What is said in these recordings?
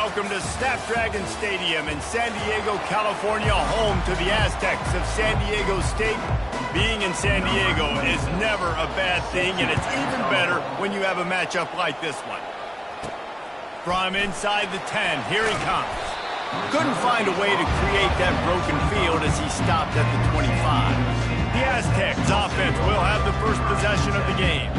Welcome to Snapdragon Stadium in San Diego, California, home to the Aztecs of San Diego State. Being in San Diego is never a bad thing, and it's even better when you have a matchup like this one. From inside the 10, here he comes. Couldn't find a way to create that broken field as he stopped at the 25. The Aztecs offense will have the first possession of the game.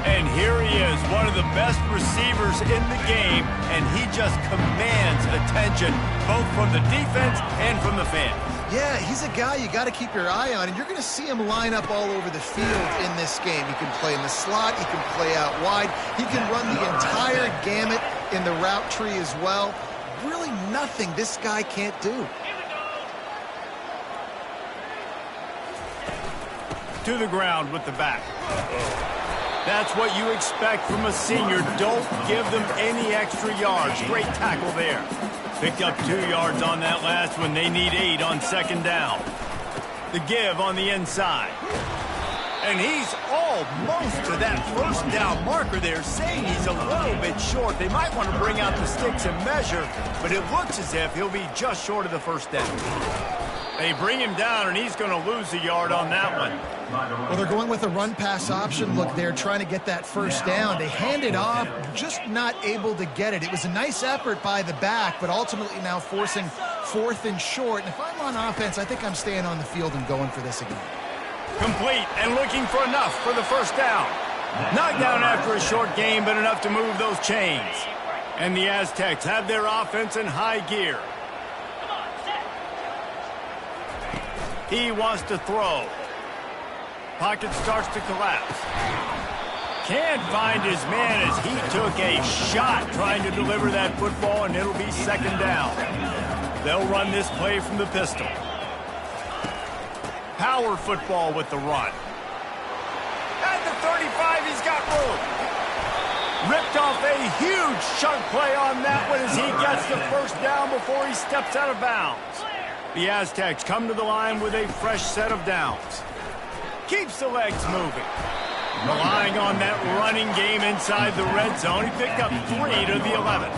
And here he is, one of the best receivers in the game, and he just commands attention, both from the defense and from the fans. Yeah, he's a guy you got to keep your eye on, and you're going to see him line up all over the field in this game. He can play in the slot, he can play out wide, he can run the entire gamut in the route tree as well. Really nothing this guy can't do. To the ground with the back. That's what you expect from a senior. Don't give them any extra yards. Great tackle there. Picked up 2 yards on that last one. They need 8 on second down. The give on the inside. And he's almost to that first down marker there, saying he's a little bit short. They might want to bring out the sticks and measure, but it looks as if he'll be just short of the first down. They bring him down, and he's going to lose a yard on that one. Well, they're going with a run-pass option look there, trying to get that first down. They hand it off, just not able to get it. It was a nice effort by the back, but ultimately now forcing 4th and short. And if I'm on offense, I think I'm staying on the field and going for this again. Complete and looking for enough for the first down. Knocked down after a short game, but enough to move those chains. And the Aztecs have their offense in high gear. He wants to throw. Pocket starts to collapse. Can't find his man as he took a shot trying to deliver that football, and it'll be second down. They'll run this play from the pistol. Power football with the run. At the 35, he's got room. Ripped off a huge chunk play on that one as he gets the first down before he steps out of bounds. The Aztecs come to the line with a fresh set of downs. Keeps the legs moving. Relying on that running game inside the red zone. He picked up 3 to the 11.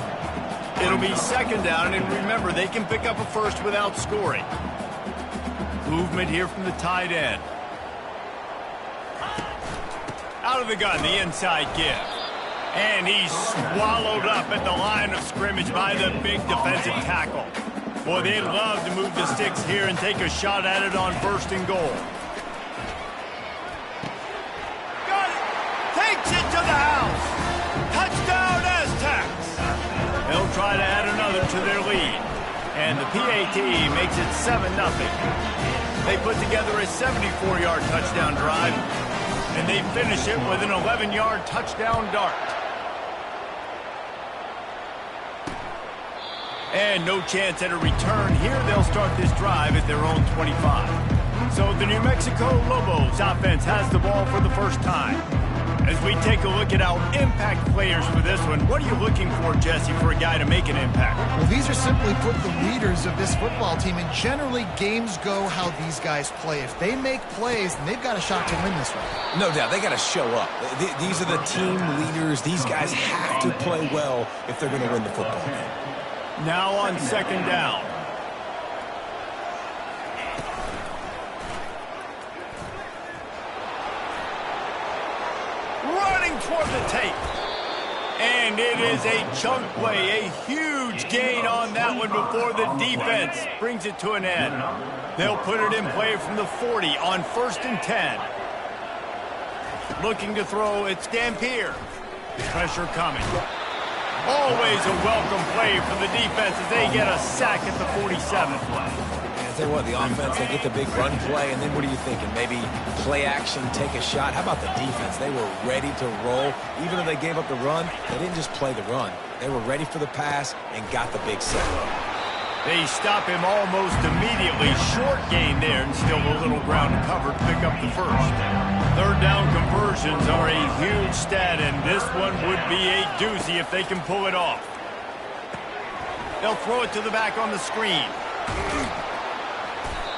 It'll be second down, and remember, they can pick up a first without scoring. Movement here from the tight end. Out of the gun, the inside give. And he's swallowed up at the line of scrimmage by the big defensive tackle. Boy, they'd love to move the sticks here and take a shot at it on 1st and goal. Got it! Takes it to the house! Touchdown, Aztecs! They'll try to add another to their lead. And the PAT makes it 7-0. They put together a 74-yard touchdown drive, and they finish it with an 11-yard touchdown dart. And no chance at a return here. They'll start this drive at their own 25. So the New Mexico Lobos offense has the ball for the first time. As we take a look at our impact players for this one, what are you looking for, Jesse, for a guy to make an impact? Well, these are simply put the leaders of this football team, and generally games go how these guys play. If they make plays, then they've got a shot to win this one. No doubt, they got to show up. These are the team leaders. These guys have to play well if they're going to win the football game. Now on second down. Running toward the tape. And it is a chunk play, a huge gain on that one before the defense brings it to an end. They'll put it in play from the 40 on 1st and 10. Looking to throw, it's Dampier. Pressure coming. Always a welcome play for the defense as they get a sack at the 47. I tell you what, the offense, they get the big run play, and then what are you thinking? Maybe play action, take a shot. How about the defense? They were ready to roll. Even though they gave up the run, they didn't just play the run. They were ready for the pass and got the big sack. They stop him almost immediately. Short gain there, and still a little ground to cover to pick up the first. Third down conversions are a huge stat, and this one would be a doozy if they can pull it off. They'll throw it to the back on the screen.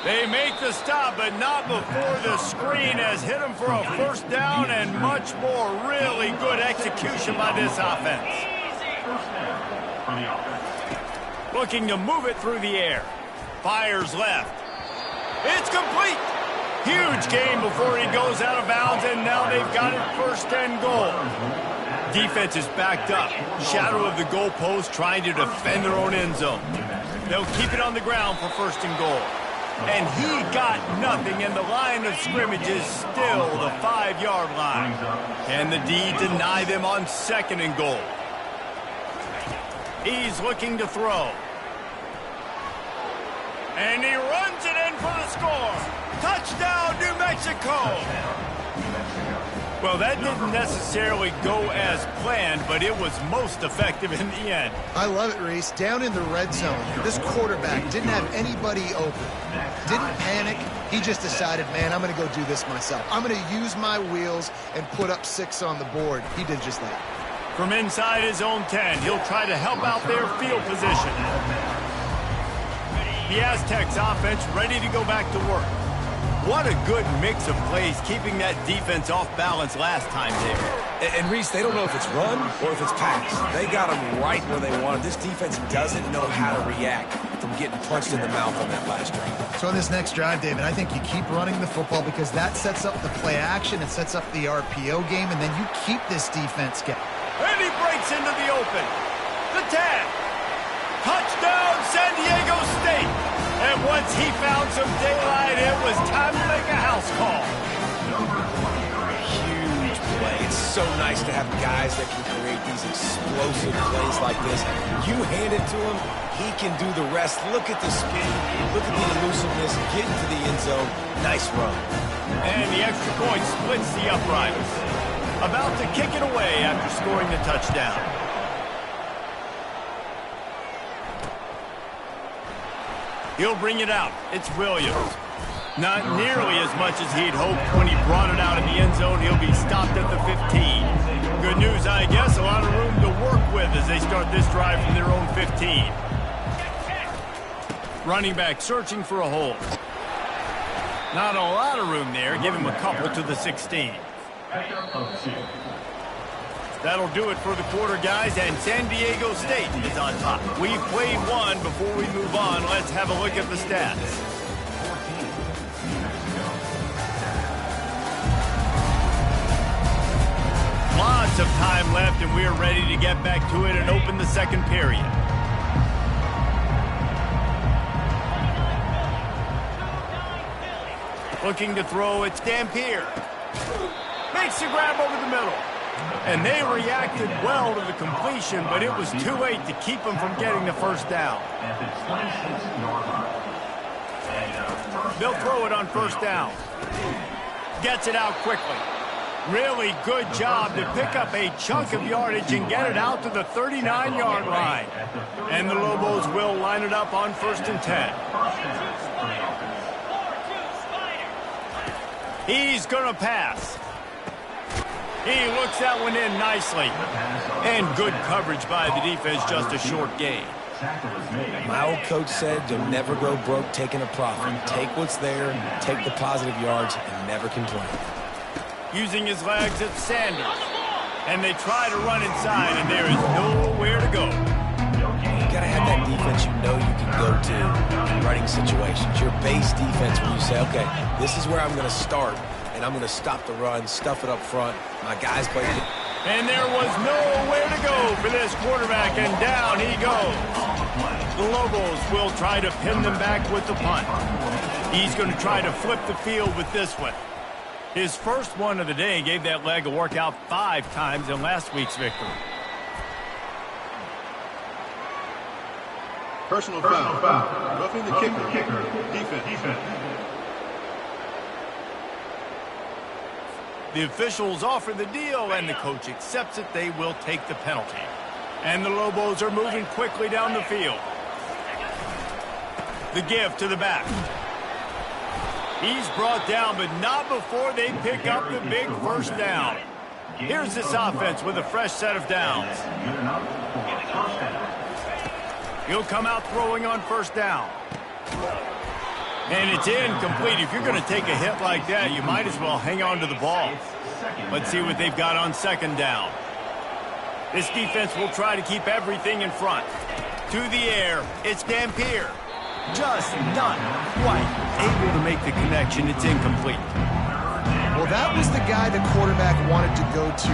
They make the stop, but not before the screen has hit them for a first down, and much more. Really good execution by this offense. Looking to move it through the air. Fires left. It's complete. Huge gain before he goes out of bounds, and now they've got it first and goal. Defense is backed up. Shadow of the goalpost trying to defend their own end zone. They'll keep it on the ground for first and goal. And he got nothing, and the line of scrimmage is still the 5-yard line. Can the D deny them on second and goal? He's looking to throw. And he runs it in for the score. Touchdown, New Mexico! Well, that didn't necessarily go as planned, but it was most effective in the end. I love it, Reese. Down in the red zone, this quarterback didn't have anybody open. Didn't panic. He just decided, man, I'm going to go do this myself. I'm going to use my wheels and put up 6 on the board. He did just that. From inside his own 10, he'll try to help out their field position. The Aztecs offense ready to go back to work. What a good mix of plays, keeping that defense off balance last time there. And Reese, they don't know if it's run or if it's pass. They got them right where they wanted. This defense doesn't know how to react from getting punched in the mouth on that last drive. So on this next drive, David, I think you keep running the football because that sets up the play action, it sets up the RPO game, and then you keep this defense going. And he breaks into the open. The tag. Touchdown, San Diego State. And once he found some daylight, it was time to make a house call. Huge play. It's so nice to have guys that can create these explosive plays like this. You hand it to him, he can do the rest. Look at the speed. Look at the elusiveness. Get into the end zone. Nice run. And the extra point splits the upriders. About to kick it away after scoring the touchdown. He'll bring it out. It's Williams. Not nearly as much as he'd hoped when he brought it out in the end zone. He'll be stopped at the 15. Good news, I guess. A lot of room to work with as they start this drive from their own 15. Running back searching for a hole. Not a lot of room there. Give him a couple to the 16. That'll do it for the quarter, guys, and San Diego State is on top. We've played one. Before we move on, let's have a look at the stats. Lots of time left, and we're ready to get back to it and open the second period. Looking to throw, it's Dampier. Makes the grab over the middle. And they reacted well to the completion, but it was too late to keep them from getting the first down. They'll throw it on first down. Gets it out quickly. Really good job to pick up a chunk of yardage and get it out to the 39-yard line. And the Lobos will line it up on first and 10. He's going to pass. He looks that one in nicely. And good coverage by the defense, just a short gain. My old coach said you'll never go broke taking a profit. Take what's there, take the positive yards, and never complain. Using his legs, it's Sanders. And they try to run inside, and there is nowhere to go. You got to have that defense you know you can go to in running situations. Your base defense when you say, okay, this is where I'm going to start. And I'm going to stop the run, stuff it up front. My guys played it. And there was nowhere to go for this quarterback, and down he goes. The Lobos will try to pin them back with the punt. He's going to try to flip the field with this one. His first one of the day gave that leg a workout 5 times in last week's victory. Personal foul. Roughing the kicker. Defense. The officials offer the deal, and the coach accepts it. They will take the penalty. And the Lobos are moving quickly down the field. The give to the back. He's brought down, but not before they pick up the big first down. Here's this offense with a fresh set of downs. He'll come out throwing on first down. And it's incomplete. If you're going to take a hit like that, you might as well hang on to the ball. Let's see what they've got on second down. This defense will try to keep everything in front. To the air, it's Dampier. Just not quite able to make the connection. It's incomplete. Well, that was the guy the quarterback wanted to go to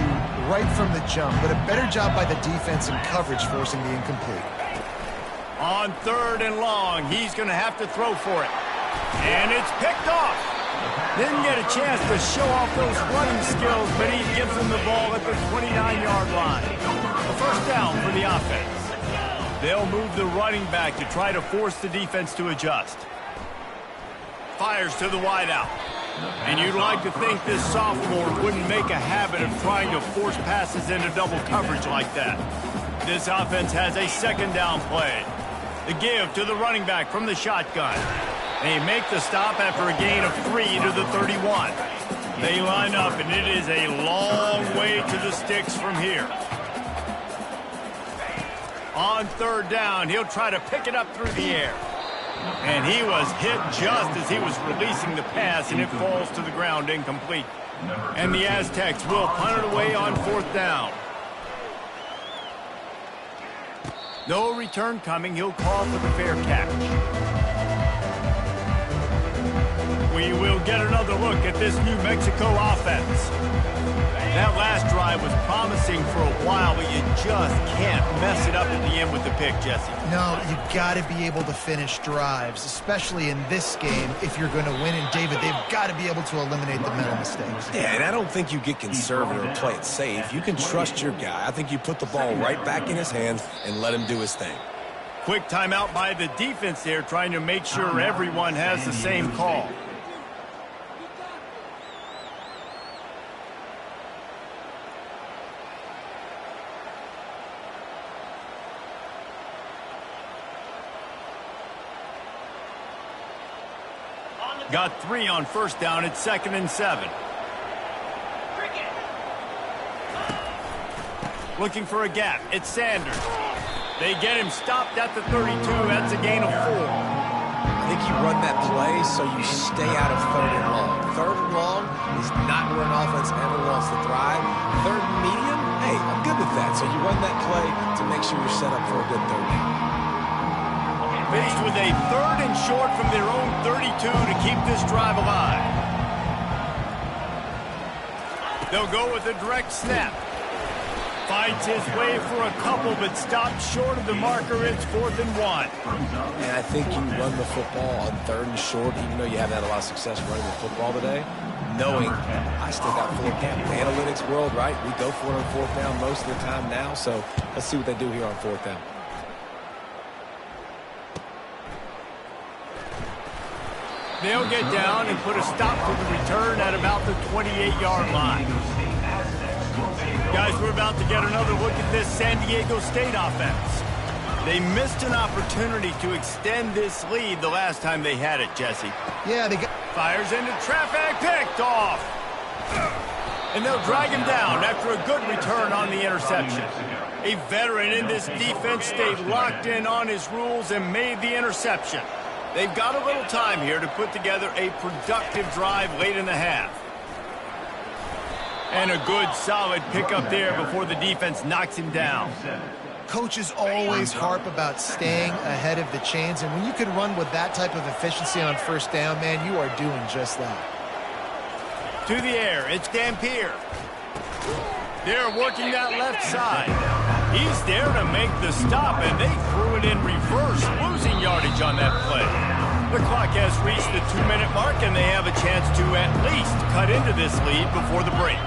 right from the jump, but a better job by the defense in coverage forcing the incomplete. On 3rd and long, he's going to have to throw for it. And it's picked off. Didn't get a chance to show off those running skills, but he gives them the ball at the 29-yard line. A first down for the offense. They'll move the running back to try to force the defense to adjust. Fires to the wideout. And you'd like to think this sophomore wouldn't make a habit of trying to force passes into double coverage like that. This offense has a second down play. The give to the running back from the shotgun. They make the stop after a gain of 3 to the 31. They line up, and it is a long way to the sticks from here. On 3rd down, he'll try to pick it up through the air. And he was hit just as he was releasing the pass, and it falls to the ground incomplete. And the Aztecs will punt it away on 4th down. No return coming. He'll call for the fair catch. We will get another look at this New Mexico offense. That last drive was promising for a while, but you just can't mess it up at the end with the pick, Jesse. No, you got to be able to finish drives, especially in this game if you're going to win. And, David, they've got to be able to eliminate the mental mistakes. Yeah, and I don't think you get conservative or play it safe. You can trust your guy. I think you put the ball right back in his hands and let him do his thing. Quick timeout by the defense there, trying to make sure everyone has the same call. Got 3 on 1st down. It's 2nd and 7. Looking for a gap. It's Sanders. They get him stopped at the 32. That's a gain of 4. I think you run that play so you stay out of 3rd and long. 3rd and long is not where an offense ever wants to thrive. 3rd and medium, hey, I'm good with that. So you run that play to make sure you're set up for a good 3rd down. Faced with a 3rd and short from their own 32 to keep this drive alive. They'll go with a direct snap. Finds his way for a couple, but stops short of the marker. It's 4th and 1. And I think you run the football on 3rd and short, even though you haven't had a lot of success running the football today, knowing I still got 4th down. The analytics world, right? We go for it on 4th down most of the time now, so let's see what they do here on 4th down. They'll get down and put a stop to the return at about the 28-yard line. Guys, we're about to get another look at this San Diego State offense. They missed an opportunity to extend this lead the last time they had it, Jesse. Yeah, they got... Fires into traffic, picked off. And they'll drag him down after a good return on the interception. A veteran in this defense stayed locked in on his rules and made the interception. They've got a little time here to put together a productive drive late in the half. And a good, solid pickup there before the defense knocks him down. Coaches always harp about staying ahead of the chains, and when you can run with that type of efficiency on 1st down, man, you are doing just that. To the air, it's Dampier. They're working that left side. He's there to make the stop, and they threw it in reverse, losing yardage on that play. The clock has reached the 2-minute mark, and they have a chance to at least cut into this lead before the break.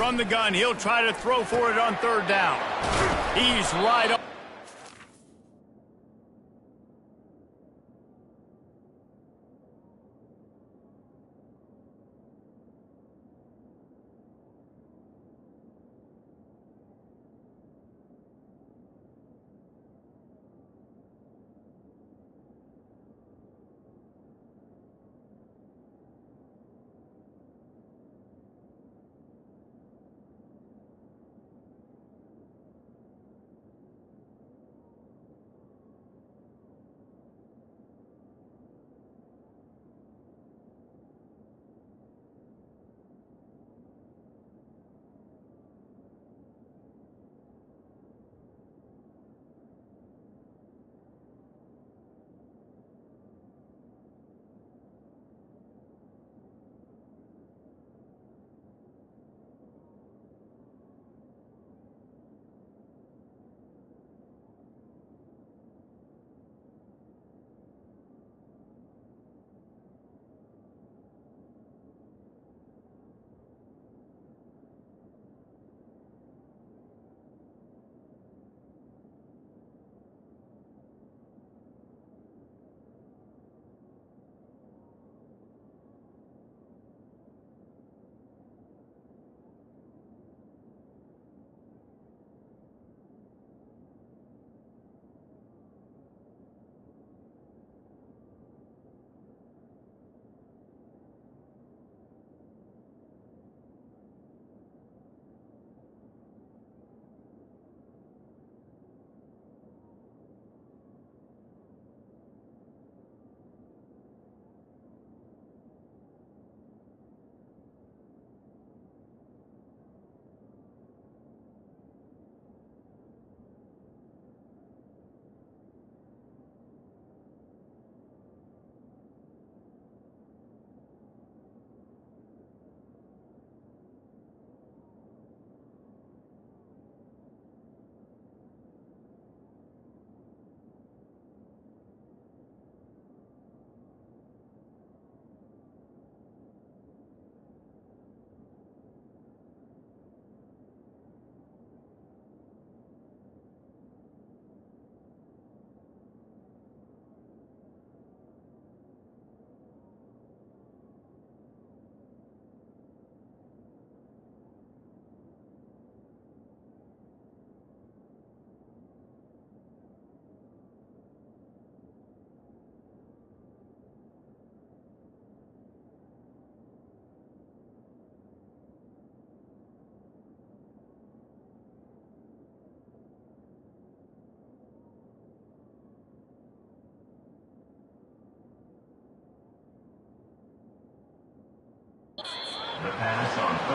From the gun, he'll try to throw for it on third down. He's right on.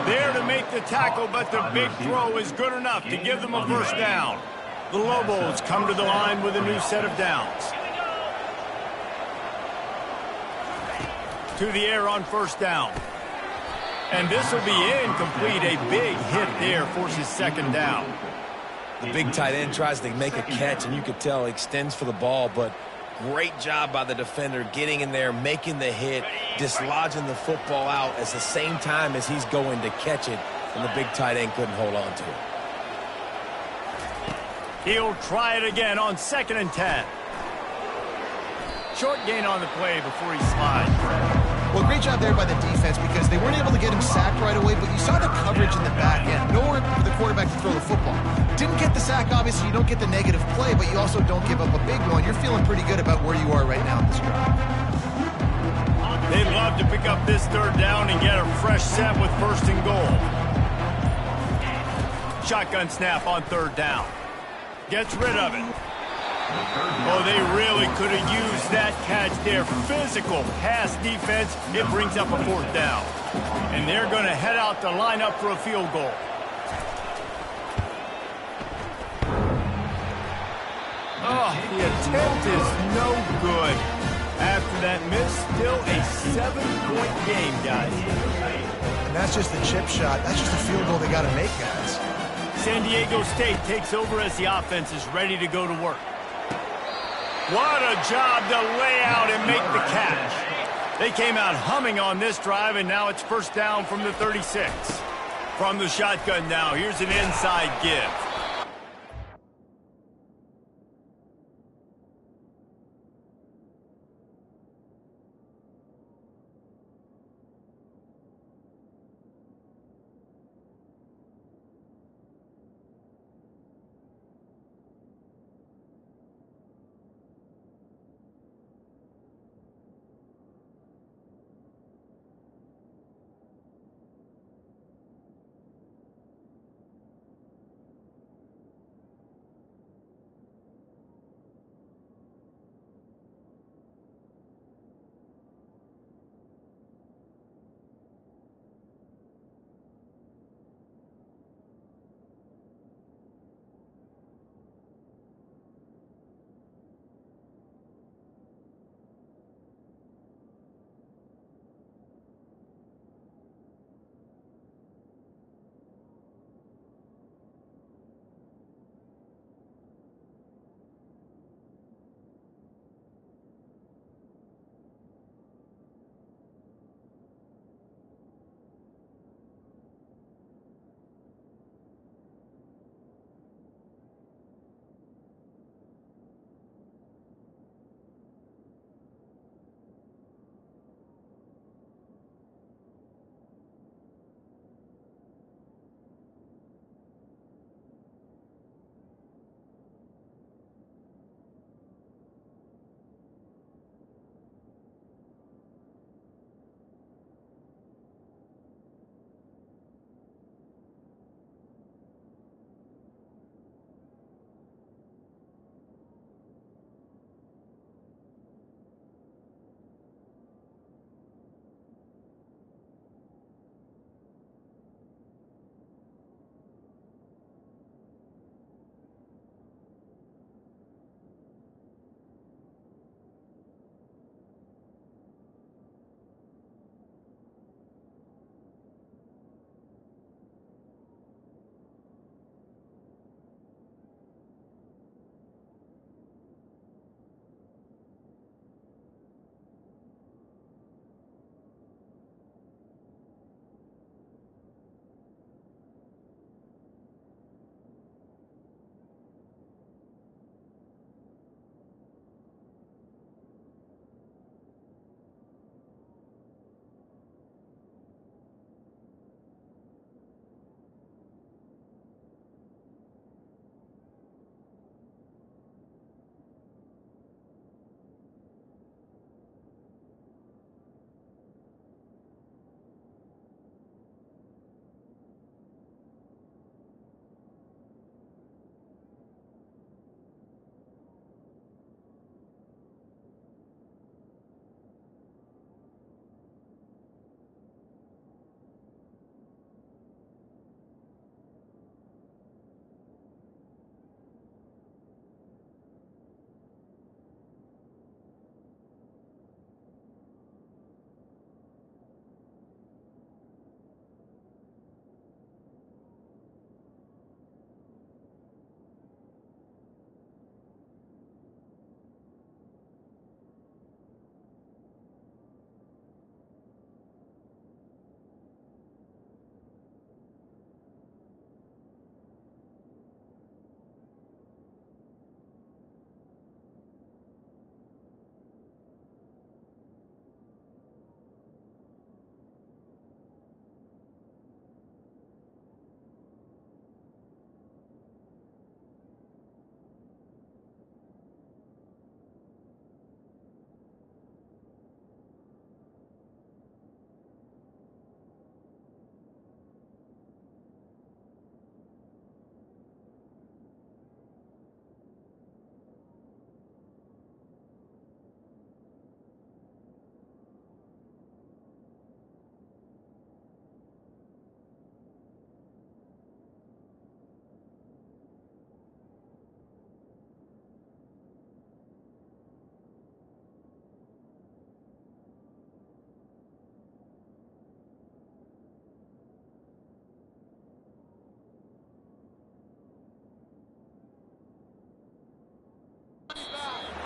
There to make the tackle, but the big throw is good enough to give them a first down. The Lobos come to the line with a new set of downs. To the air on first down. And this will be incomplete. A big hit there forces second down. The big tight end tries to make a catch, and you could tell he extends for the ball, but great job by the defender getting in there, making the hit, dislodging the football out at the same time as he's going to catch it, and the big tight end couldn't hold on to it. He'll try it again on 2nd and 10. Short gain on the play before he slides. Well, great job there by the defense because they weren't able to get him sacked right away, but you saw the coverage in the back end. Nowhere for the quarterback to throw the football. Didn't get the sack, obviously. You don't get the negative play, but you also don't give up a big one. You're feeling pretty good about where you are right now in this drive. They'd love to pick up this third down and get a fresh set with 1st and goal. Shotgun snap on 3rd down. Gets rid of it. Oh, they really could have used that catch there. Physical pass defense. It brings up a 4th down. And they're going to head out to line up for a field goal. Oh, the attempt is no good. After that miss, still a 7-point game, guys. And that's just the chip shot. That's just a field goal they got to make, guys. San Diego State takes over as the offense is ready to go to work. What a job to lay out and make the catch. They came out humming on this drive, and now it's 1st down from the 36. From the shotgun now, here's an inside give.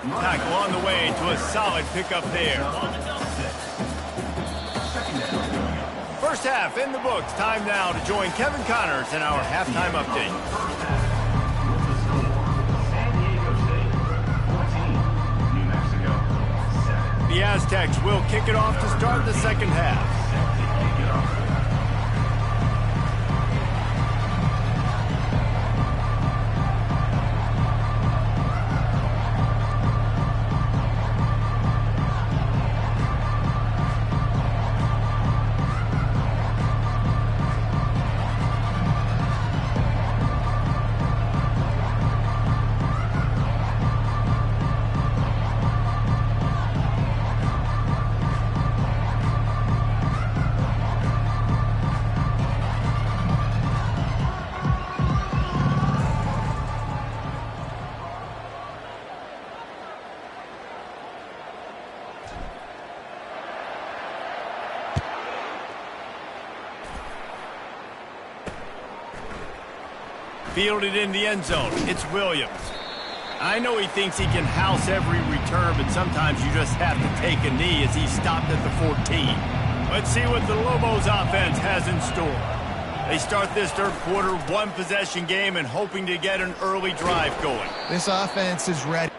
Tackle on the way to a solid pickup there. First half in the books. Time now to join Kevin Connors in our halftime update. The Aztecs will kick it off to start the second half. Fielded in the end zone. It's Williams. I know he thinks he can house every return, but sometimes you just have to take a knee as he stopped at the 14. Let's see what the Lobos offense has in store. They start this third quarter one-possession game and hoping to get an early drive going. This offense is ready.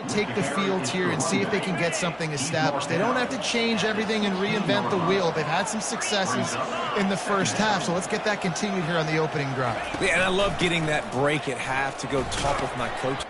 Take the field here and see if they can get something established. They don't have to change everything and reinvent the wheel. They've had some successes in the first half, so let's get that continued here on the opening drive. Yeah, and I love getting that break at half to go talk with my coach.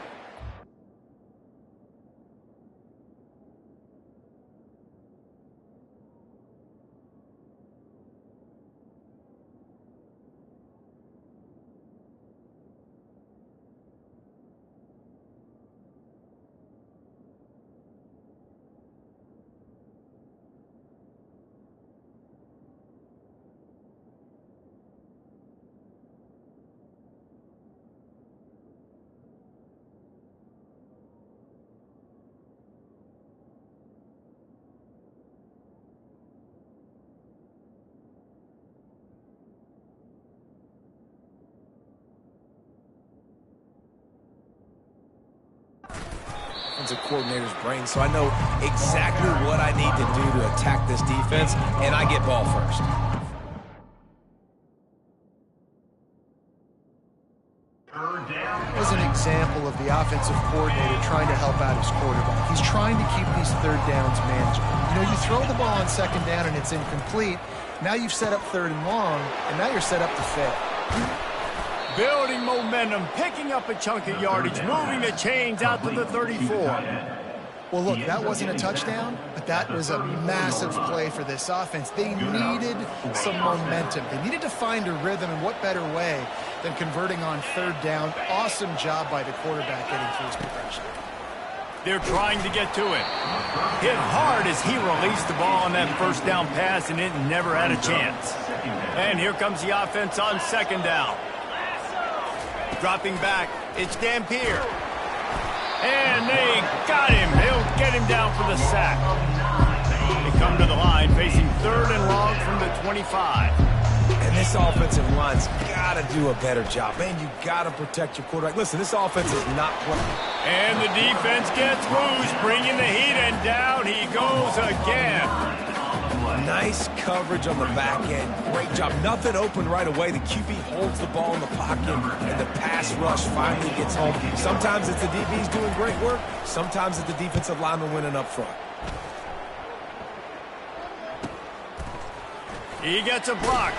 offensive coordinator's brain, so I know exactly what I need to do to attack this defense, and I get ball first. Was an example of the offensive coordinator trying to help out his quarterback. He's trying to keep these third downs manageable. You know, you throw the ball on second down and it's incomplete. Now you've set up third and long, and now you're set up to fail. Building momentum, picking up a chunk of yardage, moving the chains out to the 34. Well, look, that wasn't a touchdown, but that was a massive play for this offense. They needed some momentum. They needed to find a rhythm, and what better way than converting on third down. Awesome job by the quarterback getting through his progression. They're trying to get to it. Hit hard as he released the ball on that first down pass, and it never had a chance. And here comes the offense on second down. Dropping back, it's Dampier. And they got him. They'll get him down for the sack. They come to the line facing third and long from the 25. And this offensive line's got to do a better job. Man, you got to protect your quarterback. Listen, this offense is not playing. And the defense gets loose, bringing the heat, and down he goes again. Nice coverage on the back end. Great job. Nothing open right away. The QB holds the ball in the pocket, and the pass rush finally gets home. Sometimes it's the DBs doing great work. Sometimes it's the defensive lineman winning up front. He gets a block.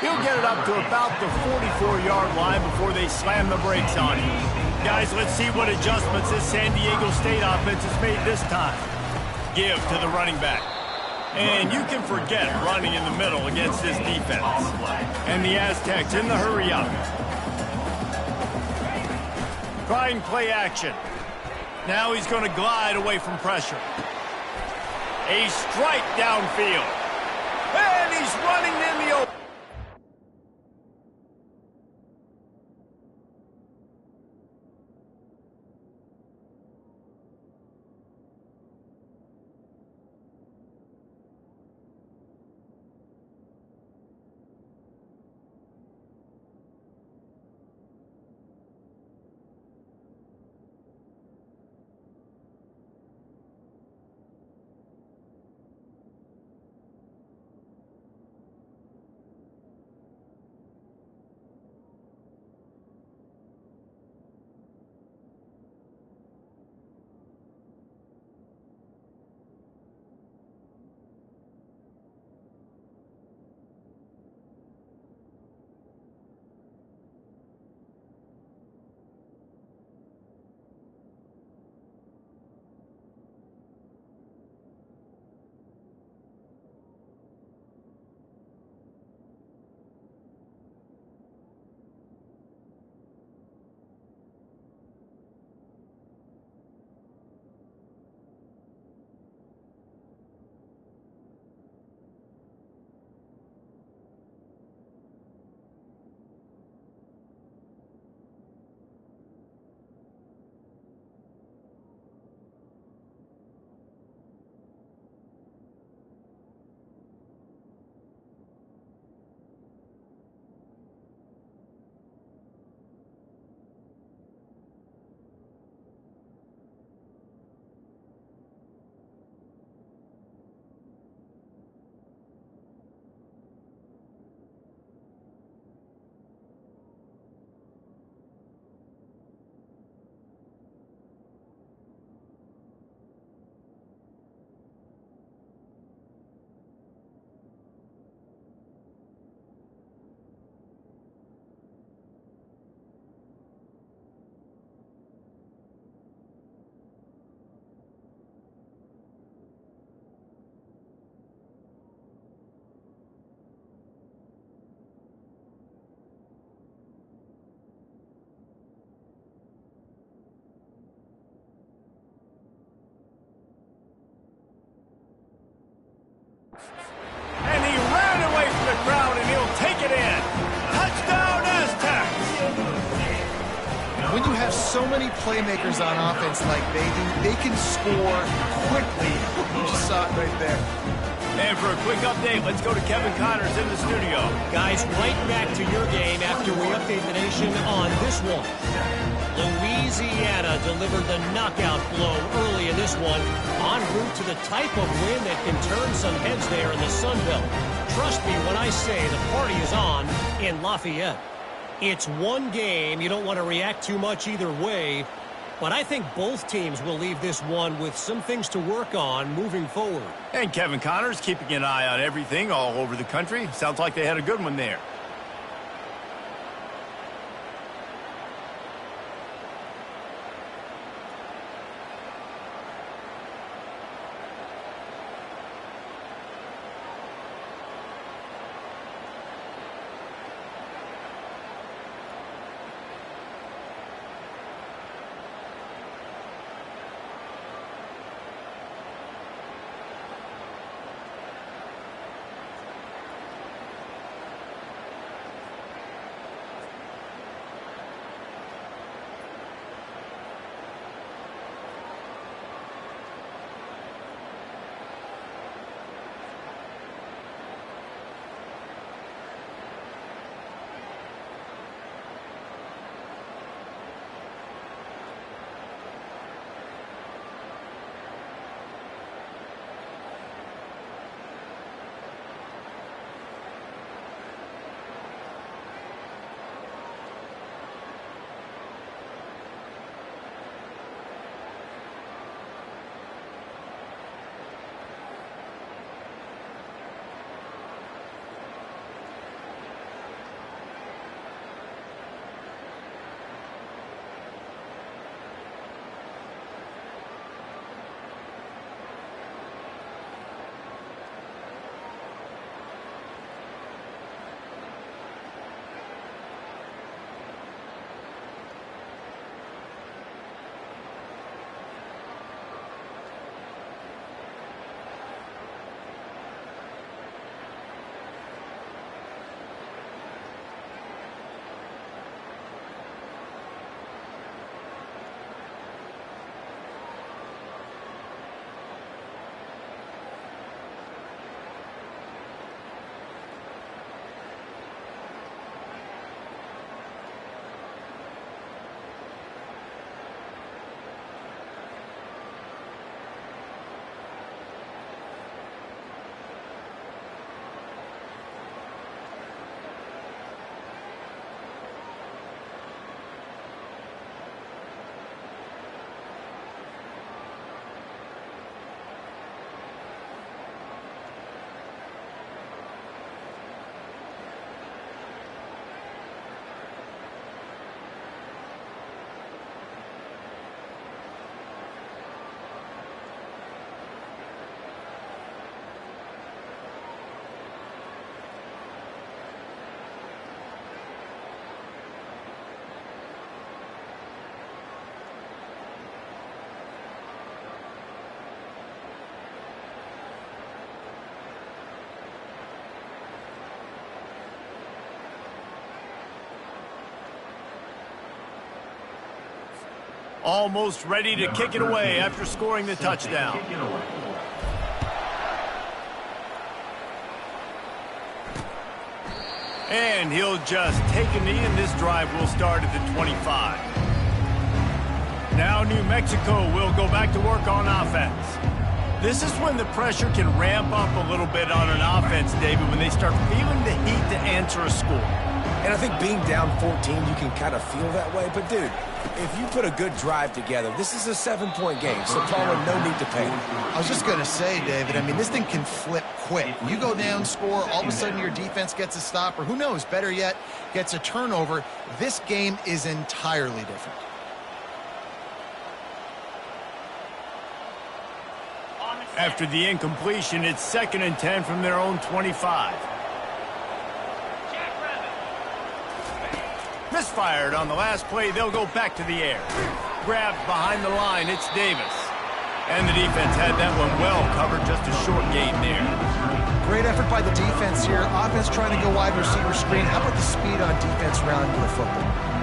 He'll get it up to about the 44-yard line before they slam the brakes on him. Guys, let's see what adjustments this San Diego State offense has made this time. Give to the running back. And you can forget running in the middle against this defense. And the Aztecs in the hurry up. Trying play action. Now he's going to glide away from pressure. A strike downfield. And he's running in the open. And he ran away from the crowd, and he'll take it in. Touchdown, Aztecs! When you have so many playmakers on offense like they do, they can score quickly. You just saw it right there. And for a quick update, let's go to Kevin Connors in the studio. Guys, right back to your game after we update the nation on this one. Louisiana delivered the knockout blow early in this one, en route to the type of win that can turn some heads there in the Sun Belt. Trust me when I say the party is on in Lafayette. It's one game. You don't want to react too much either way, but I think both teams will leave this one with some things to work on moving forward. And Kevin Connors keeping an eye on everything all over the country. Sounds like they had a good one there. Almost ready to kick it away after scoring the touchdown. And he'll just take a knee, and this drive will start at the 25. Now New Mexico will go back to work on offense. This is when the pressure can ramp up a little bit on an offense, David, when they start feeling the heat to answer a score. And I think being down 14, you can kind of feel that way. But, dude, if you put a good drive together, this is a 7-point game, so Palmer, no need to panic. I was just going to say, David, I mean, this thing can flip quick. You go down, score, all of a sudden your defense gets a stop, or who knows, better yet, gets a turnover. This game is entirely different. After the incompletion, it's 2nd and 10 from their own 25. Misfired on the last play. They'll go back to the air. Grabbed behind the line. It's Davis. And the defense had that one well covered. Just a short gain there. Great effort by the defense here. Offense trying to go wide receiver screen. How about the speed on defense rounding the football?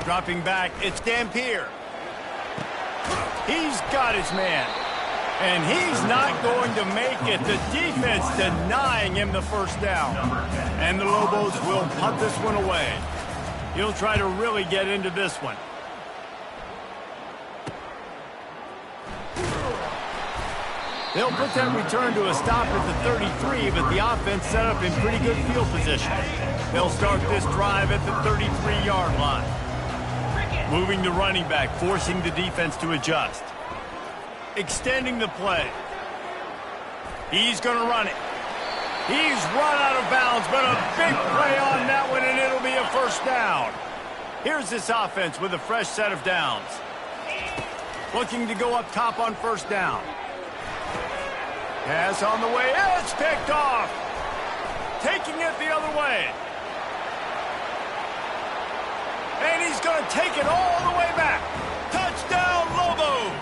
Dropping back, it's Dampier. He's got his man. And he's not going to make it. The defense denying him the first down. And the Lobos will punt this one away. He'll try to really get into this one. They'll put that return to a stop at the 33, but the offense set up in pretty good field position. They'll start this drive at the 33-yard line. Moving the running back, forcing the defense to adjust. Extending the play. He's going to run it. He's run out of bounds, but a big play on that one, and it'll be a first down. Here's this offense with a fresh set of downs. Looking to go up top on first down. Pass on the way. It's picked off. Taking it the other way. And he's going to take it all the way back. Touchdown, Lobos.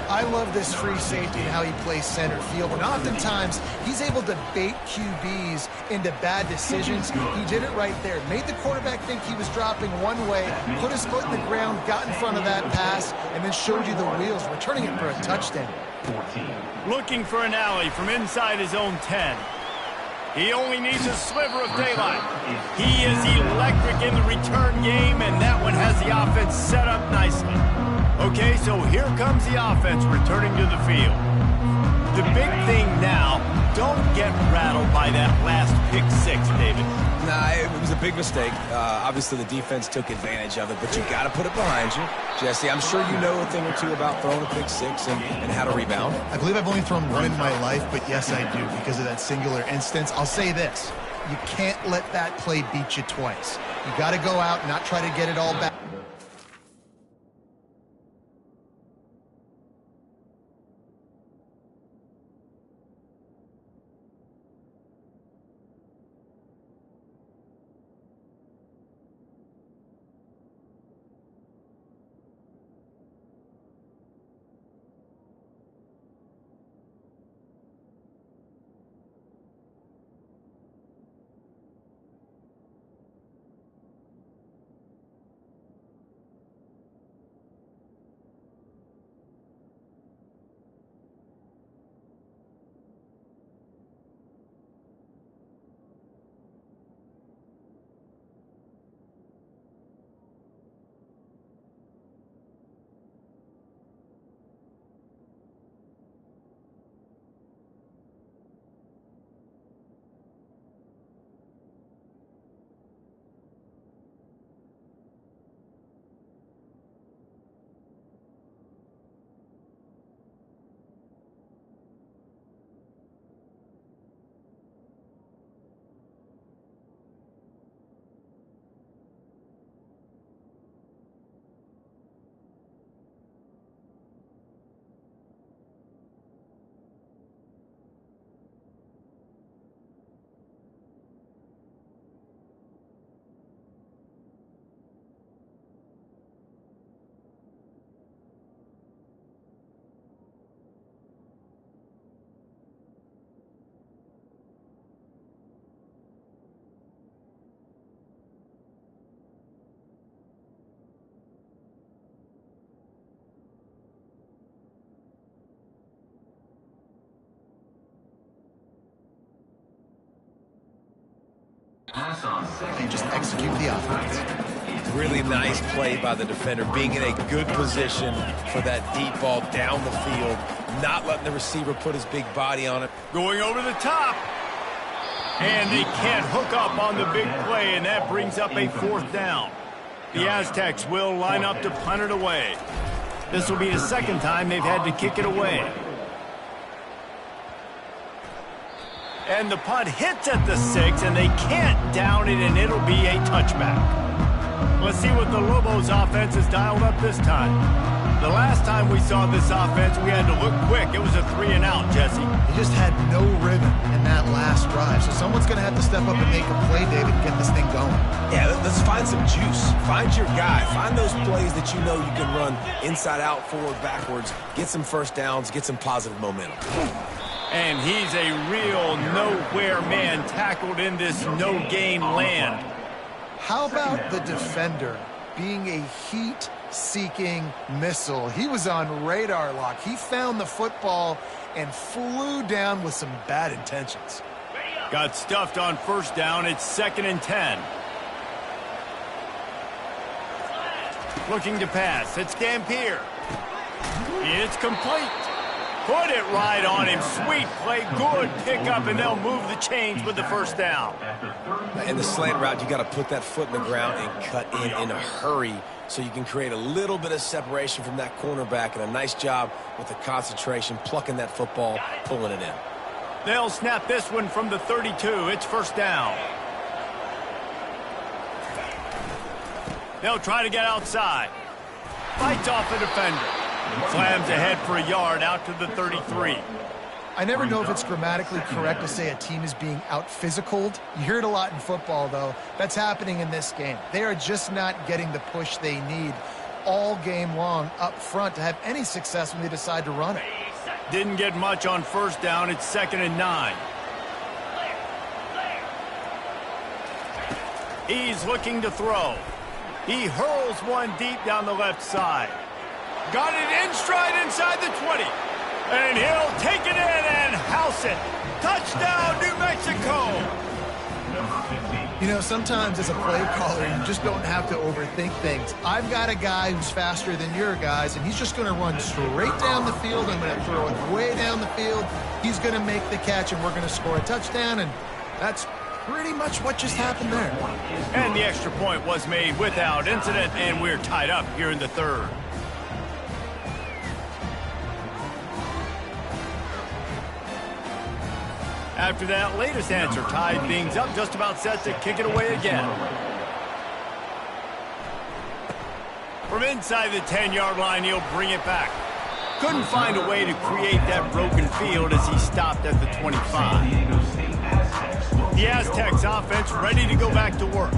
I love this free safety and how he plays center field. And oftentimes, he's able to bait QBs into bad decisions. He did it right there. Made the quarterback think he was dropping one way, put his foot in the ground, got in front of that pass, and then showed you the wheels, returning it for a touchdown. Looking for an alley from inside his own 10. He only needs a sliver of daylight. He is electric in the return game, and that one has the offense set up nicely. Okay, so here comes the offense returning to the field. The big thing now, don't get rattled by that last pick six, David. Nah, it was a big mistake. Obviously, the defense took advantage of it, but you got to put it behind you. Jesse, I'm sure you know a thing or two about throwing a pick six and how to rebound. I believe I've only thrown one in my life, but yes, I do because of that singular instance. I'll say this. You can't let that play beat you twice. You got to go out and not try to get it all back. And just execute the offense. Really nice play by the defender, being in a good position for that deep ball down the field, not letting the receiver put his big body on it. Going over the top. And they can't hook up on the big play, and that brings up a fourth down. The Aztecs will line up to punt it away. This will be the second time they've had to kick it away. And the punt hits at the 6, and they can't down it, and it'll be a touchback. Let's see what the Lobos offense has dialed up this time. The last time we saw this offense, we had to look quick. It was a 3-and-out, Jesse. He just had no rhythm in that last drive. So someone's going to have to step up and make a play, David, and get this thing going. Yeah, let's find some juice. Find your guy. Find those plays that you know you can run inside out, forward, backwards. Get some first downs. Get some positive momentum. And he's a real nowhere man tackled in this no-gain land. How about the defender being a heat-seeking missile? He was on radar lock. He found the football and flew down with some bad intentions. Got stuffed on first down. It's 2nd and 10. Looking to pass. It's Dampier. It's complete. Put it right on him. Sweet play. Good pickup, and they'll move the chains with the first down. In the slant route, you got to put that foot in the ground and cut in a hurry so you can create a little bit of separation from that cornerback, and a nice job with the concentration, plucking that football, pulling it in. They'll snap this one from the 32. It's first down. They'll try to get outside. Fights off the defender. Slams ahead for a yard out to the 33. I never know if it's grammatically correct to say a team is being out-physicaled. You hear it a lot in football, though. That's happening in this game. They are just not getting the push they need all game long up front to have any success when they decide to run it. Didn't get much on first down. It's 2nd and 9. He's looking to throw. He hurls one deep down the left side. Got it in stride inside the 20. And he'll take it in and house it. Touchdown, New Mexico. You know, sometimes as a play caller, you just don't have to overthink things. I've got a guy who's faster than your guys, and he's just going to run straight down the field. I'm going to throw it way down the field. He's going to make the catch, and we're going to score a touchdown, and that's pretty much what just happened there. And the extra point was made without incident, and we're tied up here in the 3rd. After that latest answer tied things up, just about set to kick it away again. From inside the 10-yard line, he'll bring it back. Couldn't find a way to create that broken field as he stopped at the 25. The Aztecs offense ready to go back to work.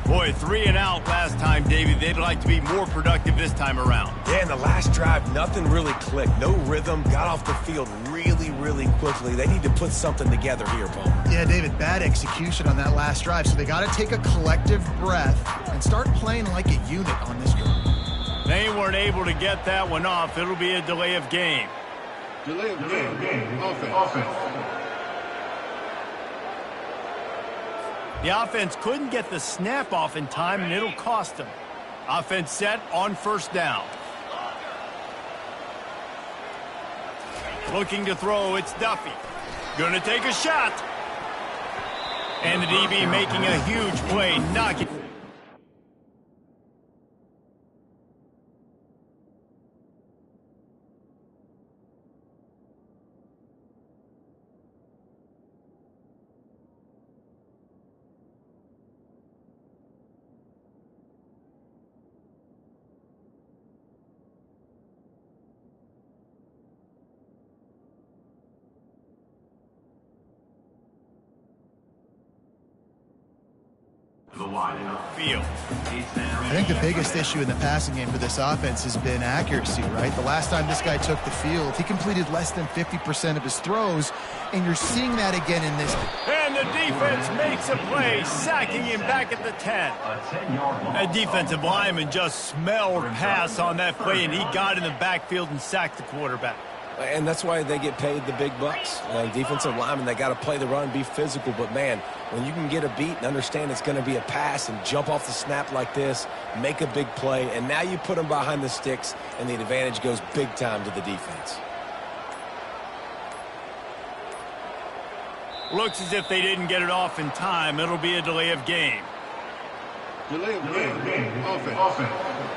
Boy, 3 and out last time, Davey. They'd like to be more productive this time around. Yeah, in the last drive, nothing really clicked. No rhythm, got off the field really quickly. They need to put something together here, Bo. Yeah, David, bad execution on that last drive, so they got to take a collective breath and start playing like a unit on this drive. They weren't able to get that one off. It'll be a delay of game. Delay of game. Offense. The offense couldn't get the snap off in time, and it'll cost them. Offense set on first down. Looking to throw, it's Duffy. Gonna take a shot. And the DB making a huge play, knocking. Field. I think the biggest issue in the passing game for this offense has been accuracy, right? The last time this guy took the field, he completed less than 50% of his throws, and you're seeing that again in this. And the defense makes a play, sacking him back at the 10. That defensive lineman just smelled pass on that play, and he got in the backfield and sacked the quarterback. And that's why they get paid the big bucks. Defensive linemen, they got to play the run, be physical. But, man, when you can get a beat and understand it's going to be a pass and jump off the snap like this, make a big play, and now you put them behind the sticks, and the advantage goes big time to the defense. Looks as if they didn't get it off in time. It'll be a delay of game. Delay of game. Offense.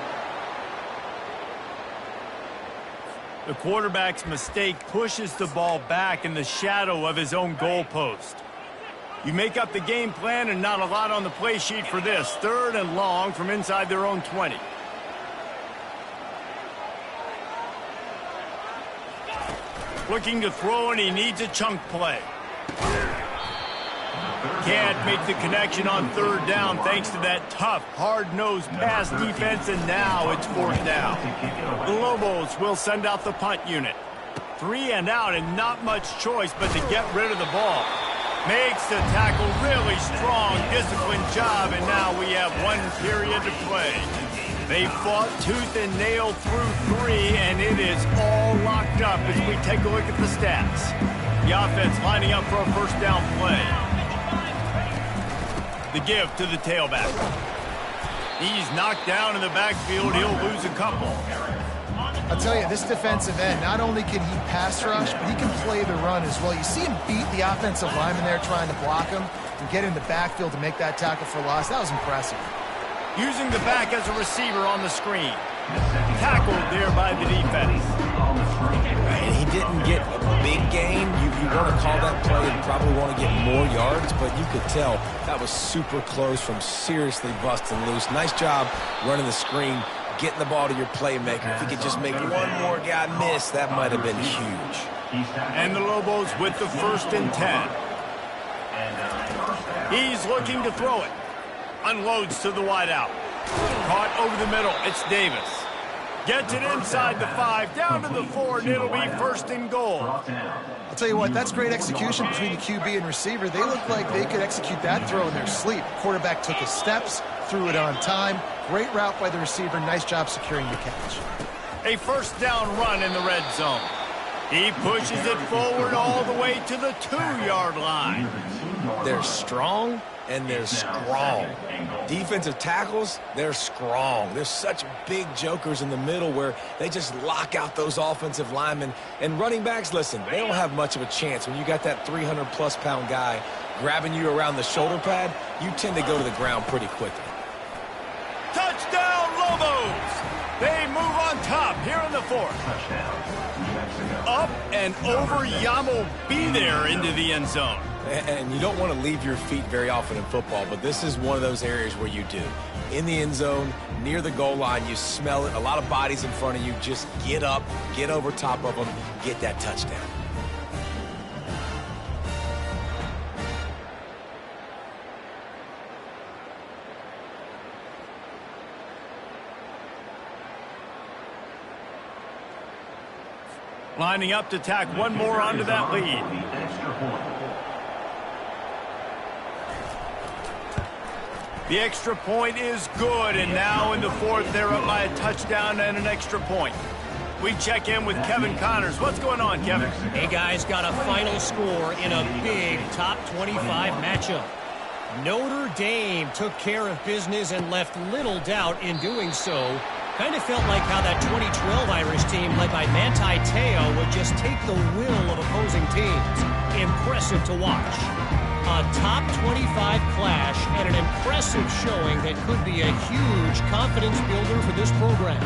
The quarterback's mistake pushes the ball back in the shadow of his own goalpost. You make up the game plan and not a lot on the play sheet for this. 3rd and long from inside their own 20. Looking to throw, and he needs a chunk play. Can't make the connection on 3rd down thanks to that tough, hard-nosed pass defense, and now it's 4th down. The Lobos will send out the punt unit. 3 and out, and not much choice but to get rid of the ball. Makes the tackle really strong, disciplined job, and now we have 1 period to play. They fought tooth and nail through 3, and it is all locked up as we take a look at the stats. The offense lining up for a first down play. The give to the tailback. He's knocked down in the backfield. He'll lose a couple. I'll tell you, this defensive end, not only can he pass rush, but he can play the run as well. You see him beat the offensive lineman there trying to block him and get in the backfield to make that tackle for loss. That was impressive. Using the back as a receiver on the screen. Tackled there by the defense. And he didn't get a big gain. You want to call that play and probably want to get more yards, but you could tell that was super close from seriously busting loose. Nice job running the screen, getting the ball to your playmaker. If he could just make one more guy miss, that might have been huge. And the Lobos with the 1st and 10. He's looking to throw it. Unloads to the wideout. Caught over the middle. It's Davis. Gets it inside the 5, down to the 4, and it'll be 1st and goal. I'll tell you what, that's great execution between the QB and receiver. They look like they could execute that throw in their sleep. Quarterback took his steps, threw it on time. Great route by the receiver. Nice job securing the catch. A first down run in the red zone. He pushes it forward all the way to the 2-yard line. They're strong and they're strong. Defensive tackles, they're strong. There's such big jokers in the middle where they just lock out those offensive linemen. And running backs, listen, they don't have much of a chance. When you got that 300-plus pound guy grabbing you around the shoulder pad, you tend to go to the ground pretty quickly. Touchdown, Lobos! They move on top here in the 4th. Up and over, Yamo be there into the end zone. And you don't want to leave your feet very often in football, but this is one of those areas where you do. In the end zone, near the goal line, you smell it. A lot of bodies in front of you. Just get up, get over top of them, get that touchdown. Lining up to tack one more onto that lead. The extra point is good, and now in the 4th, they're up by a touchdown and an extra point. We check in with Kevin Connors. What's going on, Kevin? Hey, guys, got a final score in a big top 25 matchup. Notre Dame took care of business and left little doubt in doing so. Kind of felt like how that 2012 Irish team led by Manti Te'o would just take the will of opposing teams. Impressive to watch. A top 25 clash and an impressive showing that could be a huge confidence builder for this program.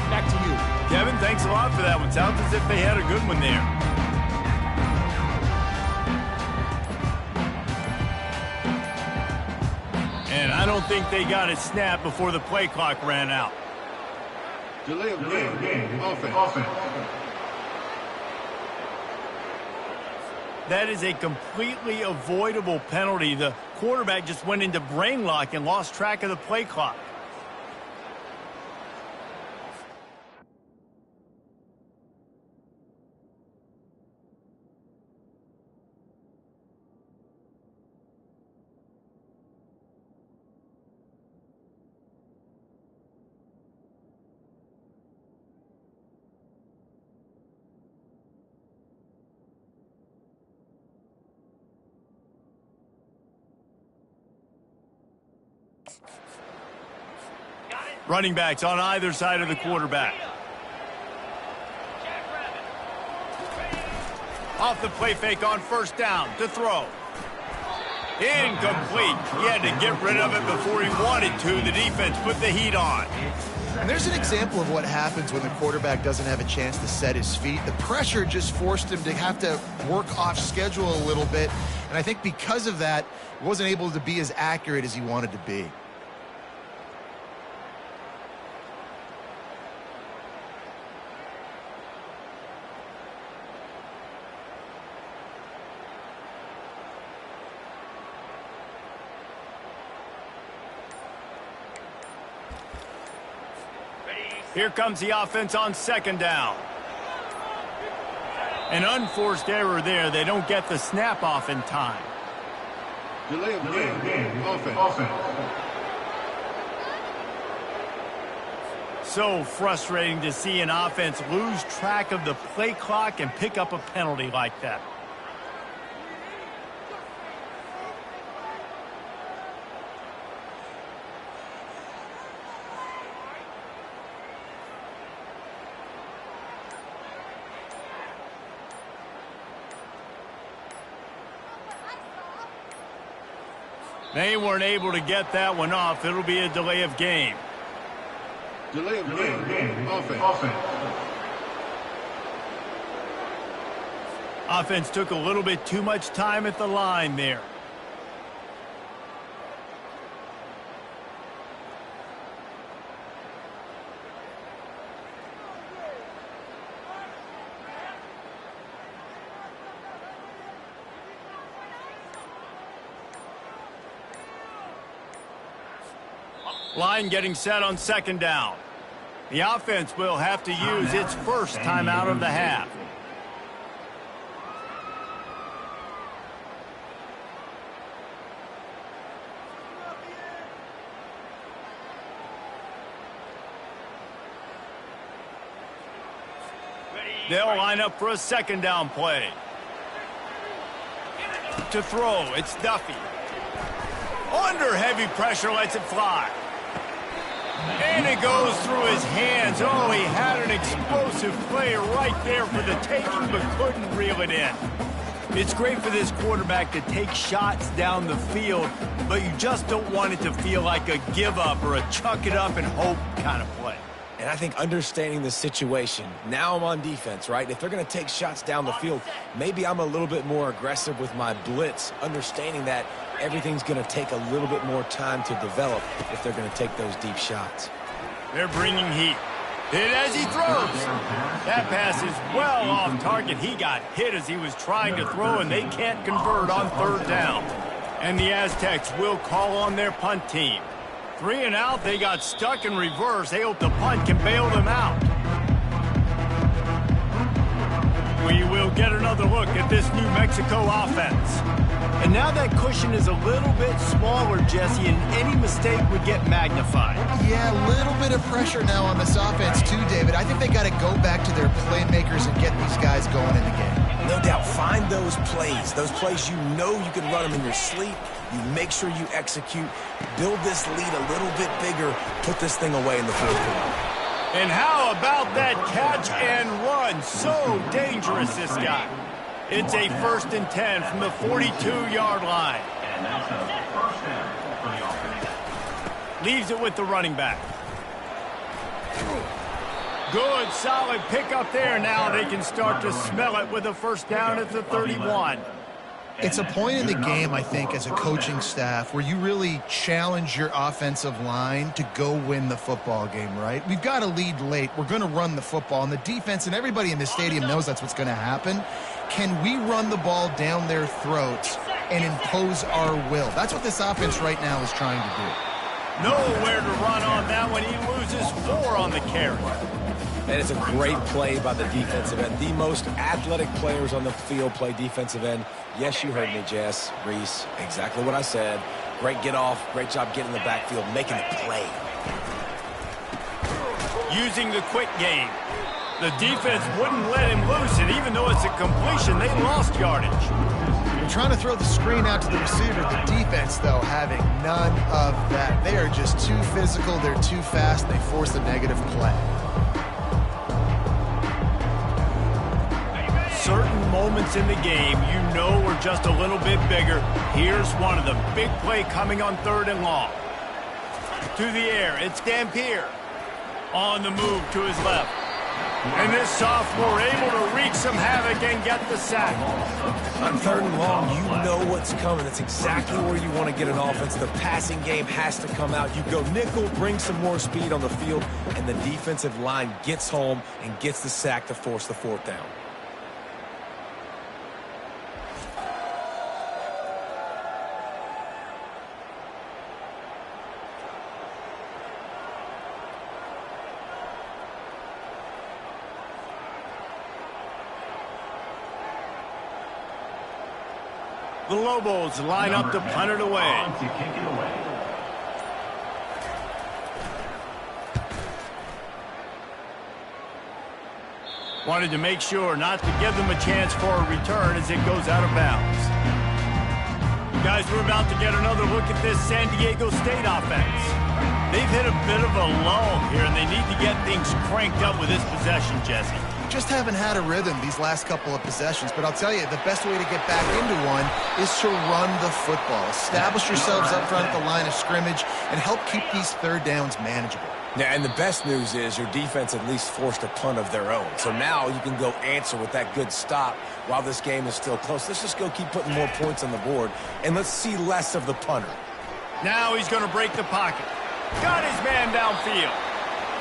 Back to you. Kevin, thanks a lot for that one. Sounds as if they had a good one there. And I don't think they got it snapped before the play clock ran out. Delay of game. Offense. That is a completely avoidable penalty. The quarterback just went into brain lock and lost track of the play clock. Running backs on either side of the quarterback. Off the play fake on first down to throw. Incomplete. He had to get rid of it before he wanted to. The defense put the heat on. And there's an example of what happens when the quarterback doesn't have a chance to set his feet. The pressure just forced him to have to work off schedule a little bit. And I think because of that, he wasn't able to be as accurate as he wanted to be. Here comes the offense on second down. An unforced error there. They don't get the snap off in time. Delay of game. Offense. so frustrating to see an offense lose track of the play clock and pick up a penalty like that. They weren't able to get that one off. It'll be a delay of game. Delay of game. Offense. Offense took a little bit too much time at the line there. Line getting set on second down. The offense will have to use its first timeout of the half. They'll line up for a second down play. To throw, it's Duffy. Under heavy pressure, lets it fly. And it goes through his hands. Oh, he had an explosive play right there for the taking, but couldn't reel it in. It's great for this quarterback to take shots down the field, but you just don't want it to feel like a give-up or a chuck it up and hope kind of play. And I think understanding the situation, now I'm on defense, right? If they're going to take shots down the field, maybe I'm a little bit more aggressive with my blitz, understanding that everything's going to take a little bit more time to develop if they're going to take those deep shots. They're bringing heat. Hit as he throws. That pass is well off target. He got hit as he was trying to throw, and they can't convert on third down. And the Aztecs will call on their punt team. 3 and out, they got stuck in reverse. They hope the punt can bail them out. We will get another look at this New Mexico offense. And now that cushion is a little bit smaller, Jesse, and any mistake would get magnified. Yeah, a little bit of pressure now on this offense too, David. I think they got to go back to their playmakers and get these guys going in the game. No doubt, find those plays you know you can run them in your sleep. You make sure you execute, build this lead a little bit bigger, put this thing away in the fourth quarter. And how about that catch and run? So dangerous, this guy. It's a 1st and 10 from the 42-yard line. Leaves it with the running back. Good, solid pickup there. Now they can start to smell it with a first down at the 31. It's a point in the game, I think, as a coaching staff where you really challenge your offensive line to go win the football game, right? We've got to lead late. We're going to run the football. And the defense and everybody in the stadium knows that's what's going to happen. Can we run the ball down their throats and impose our will? That's what this offense right now is trying to do. Nowhere to run on that one. He loses 4 on the carry. And it's a great play by the defensive end. The most athletic players on the field play defensive end. Yes, you heard me, Jess, Reese. Exactly what I said. Great get off. Great job getting in the backfield, making the play. Using the quick game. The defense wouldn't let him loose, and even though it's a completion, they lost yardage. They're trying to throw the screen out to the receiver. The defense, though, having none of that. They are just too physical. They're too fast. And they force a negative play. Certain moments in the game you know are just a little bit bigger. Here's one of the big play coming on 3rd and long. To the air, it's Dampier. On the move to his left. And this sophomore able to wreak some havoc and get the sack. On 3rd and long, you know what's coming. That's exactly where you want to get an offense. The passing game has to come out. You go nickel, bring some more speed on the field, and the defensive line gets home and gets the sack to force the 4th down. The Lobos line up to punt it away. Wanted to make sure not to give them a chance for a return as it goes out of bounds. Guys, we're about to get another look at this San Diego State offense. They've hit a bit of a lull here, and they need to get things cranked up with this possession, Jesse. Just haven't had a rhythm these last couple of possessions, but I'll tell you, the best way to get back into one is to run the football. Establish yourselves up front at the line of scrimmage and help keep these third downs manageable. Yeah, and the best news is your defense at least forced a punt of their own. So now you can go answer with that good stop while this game is still close. Let's just go keep putting more points on the board, and let's see less of the punter. Now he's going to break the pocket. Got his man downfield.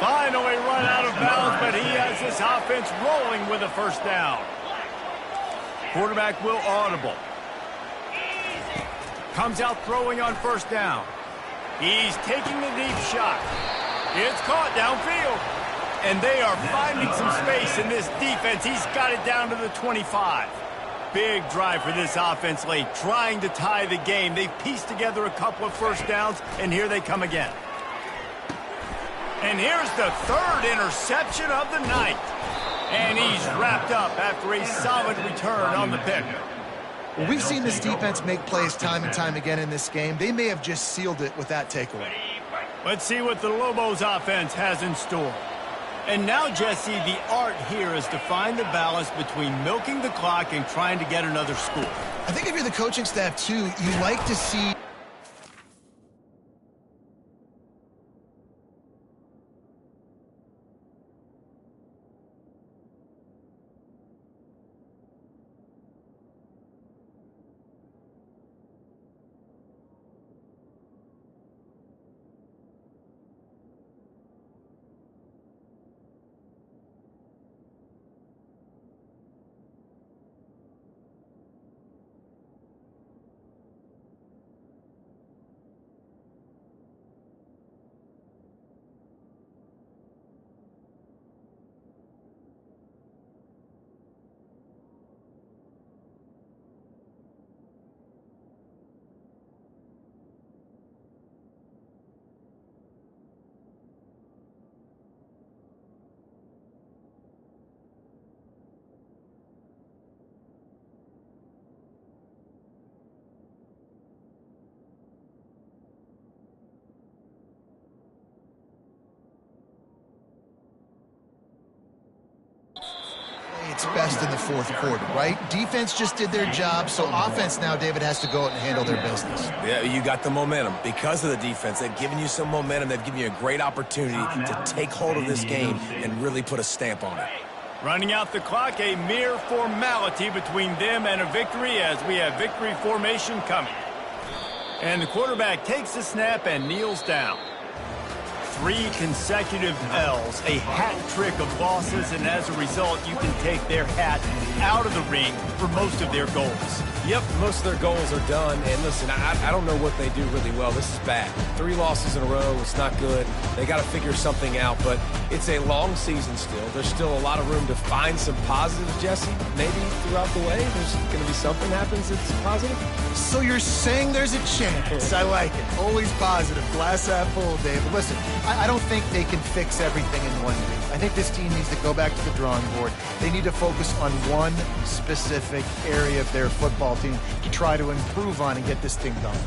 Finally run out of bounds, but he has this offense rolling with a first down. Quarterback will audible. Comes out throwing on first down. He's taking the deep shot. It's caught downfield. And they are finding some space in this defense. He's got it down to the 25. Big drive for this offense late, trying to tie the game. They've pieced together a couple of first downs, and here they come again. And here's the third interception of the night. And he's wrapped up after a solid return on the pick. Well, we've seen this defense make plays time and time again in this game. They may have just sealed it with that takeaway. Let's see what the Lobos offense has in store. And now, Jesse, the art here is to find the balance between milking the clock and trying to get another score. I think if you're the coaching staff, too, you like to see... It's best in the fourth quarter, right? Defense just did their job, so offense now, David, has to go out and handle their business. Yeah, you got the momentum. Because of the defense, they've given you some momentum. They've given you a great opportunity to take hold of this game and really put a stamp on it. Running out the clock, a mere formality between them and a victory as we have victory formation coming. And the quarterback takes the snap and kneels down. 3 consecutive L's, a hat trick of losses, and as a result, you can take their hat out of the ring for most of their goals. Yep, most of their goals are done. And listen, I don't know what they do really well. This is bad. 3 losses in a row. It's not good. They got to figure something out, but it's a long season still. There's still a lot of room to find some positives, Jesse. Maybe throughout the way, there's going to be something happens that's positive. So you're saying there's a chance. I like it. Always positive. Glass half full, David. Listen, I don't think they can fix everything in one week. I think this team needs to go back to the drawing board. They need to focus on one specific area of their football team to try to improve on and get this thing done.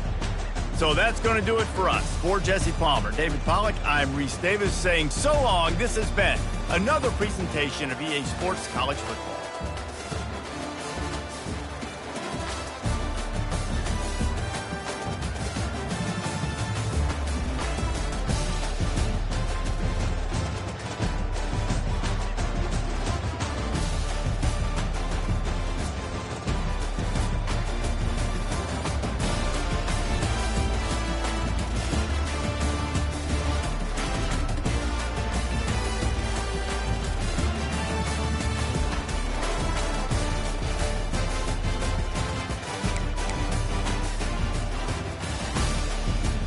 So that's going to do it for us. For Jesse Palmer, David Pollack, I'm Reese Davis saying so long. This has been another presentation of EA Sports College Football.